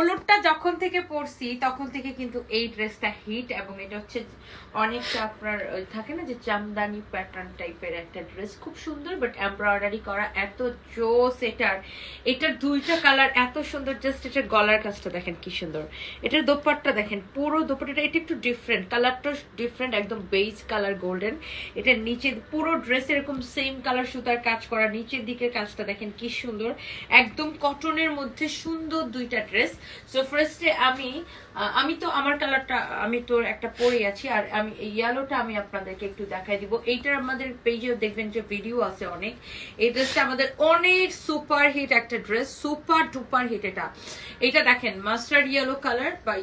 হলুদটা যখন থেকে পরছি তখন থেকে কিন্তু এই ড্রেসটা হিট, এবং এটা হচ্ছে অনেকটা আপনার থাকে না যে জামদানি প্যাটার্ন টাইপের একটা ড্রেস, খুব সুন্দর বাট এমব্রয়ডারি করা, এত জোস এটার দুইটা কালার এত সুন্দর। জাস্ট এটার গলার কাজটা দেখেন কি সুন্দর, এটার দোপাট্টা দেখেন, পুরো দোপাট্টাটা এটা একটু ডিফারেন্ট, কালারটা ডিফারেন্ট, একদম বেজ কালার গোল্ডেন। এটার নিচে পুরো ড্রেস এরকম সেম কালার সুতার কাজ করা, নিচের দিকের কাজটা দেখেন কি সুন্দর, একদম কটনের মধ্যে সুন্দর দুইটা ড্রেস। সো ফার্স্টে আমি তো আমার কালারটা আমি তো একটা পরে আছি, আর আমি ইয়েলোটা আমি আপনাদেরকে একটু দেখাই দিব। এইটার আমাদের পেজে দেখবেন যে ভিডিও আছে অনেক। এই ড্রেসটা আমাদের অনেক সুপার হিট একটা ড্রেস, সুপার ডুপার হিট। এটা দেখেন মাস্টার্ড ইয়েলো কালার বা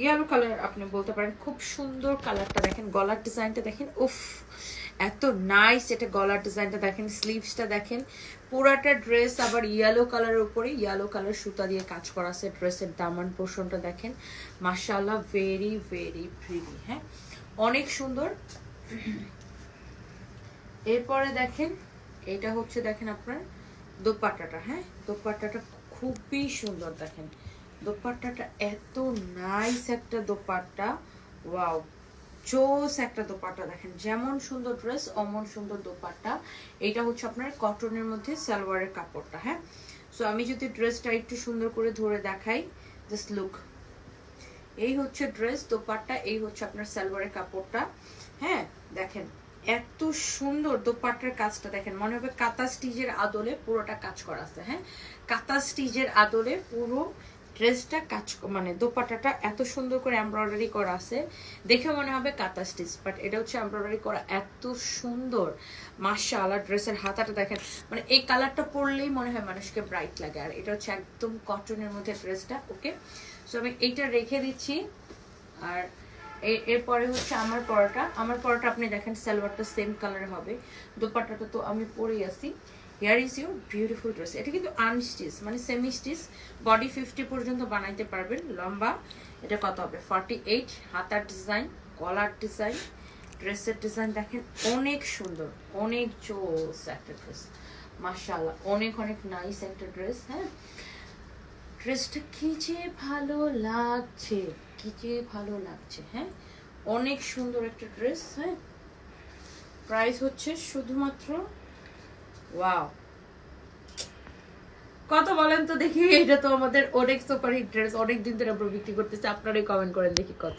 ইয়েলো কালার আপনি বলতে পারেন, খুব সুন্দর কালারটা দেখেন, গলার ডিজাইনটা দেখেন, উফ এত নাইস। এটা গলার ডিজাইনটা দেখেন, স্লিভসটা দেখেন, পুরাটা ড্রেস আবার ইয়েলো কালারের উপরে ইয়েলো কালার সুতা দিয়ে কাজ করা আছে। ড্রেসের দামান পোর্শনটা দেখেন, মাশাআল্লাহ ভেরি ভেরি প্রিটি, হ্যাঁ অনেক সুন্দর। এরপরে দেখেন এটা হচ্ছে দেখেন আপনার দোপাট্টাটা, হ্যাঁ দোপাট্টাটা খুবই সুন্দর দেখেন, দোপাট্টাটা এত নাইস একটা দোপাট্টা, ওয়াও জোস একটা দোপাট্টা দেখেন, যেমন সুন্দর ড্রেস অমন সুন্দর দোপাট্টা। এটা হচ্ছে আপনার কটনের মধ্যে সালোয়ারের কাপড়টা, হ্যাঁ। সো আমি যদি ড্রেসটা একটু সুন্দর করে ধরে দেখাই, জাস্ট লুক, এই হচ্ছে ড্রেস, দোপাট্টা, এই হচ্ছে আপনার সালোয়ারের কাপড়টা, হ্যাঁ দেখেন এত সুন্দর দোপাট্টার কাজটা দেখেন, মনে হবে কাঁথা স্টিচের আদলে পুরোটা কাজ করা আছে, হ্যাঁ কাঁথা স্টিচের আদলে পুরো ড্রেসটা কাজ, মানে দোপাট্টাটা এত সুন্দর করে এমব্রয়ডারি করা আছে, দেখে মনে হবে কাঁথা স্টিচ, বাট এটা হচ্ছে এমব্রয়ডারি করা, এত সুন্দর মাশাআল্লাহ। ড্রেসের হাতাটা দেখেন, মানে এই কালারটা পরলেই মনে হয় মানুষকে ব্রাইট লাগে, আর এটা হচ্ছে একদম কটনের মধ্যে ড্রেসটা। ওকে, সো আমি এইটা রেখে দিচ্ছি। আর এরপরে হচ্ছে আমার পরোটা আপনি দেখেন সালোয়ারটা সেম কালার হবে, দোপাট্টাটা তো আমি পরেই আছি। Here is your beautiful dress. এটা কিন্তু আনস্টিচ মানে সেমি স্টিচ, বডি 50 পর্যন্ত বানাইতে পারবেন, লম্বা এটা কত হবে 48, হাতার ডিজাইন, গলার ডিজাইন, ড্রেসের ডিজাইন দেখেন অনেক সুন্দর, অনেক জোস একটা ড্রেস মাশাআল্লাহ, অনেক অনেক নাইস একটা ড্রেস, হ্যাঁ ড্রেসটা কি যে ভালো লাগছে, কি যে ভালো লাগছে, হ্যাঁ অনেক সুন্দর একটা ড্রেস, হ্যাঁ প্রাইস হচ্ছে শুধুমাত্র ওয়াও কত বলেন তো দেখি, এটা তো আমাদের অনেক সুপার হিট ড্রেস, অনেক দিন ধরে আমরা বিক্রি করতেছি, আপনারাই কমেন্ট করেন দেখি কত।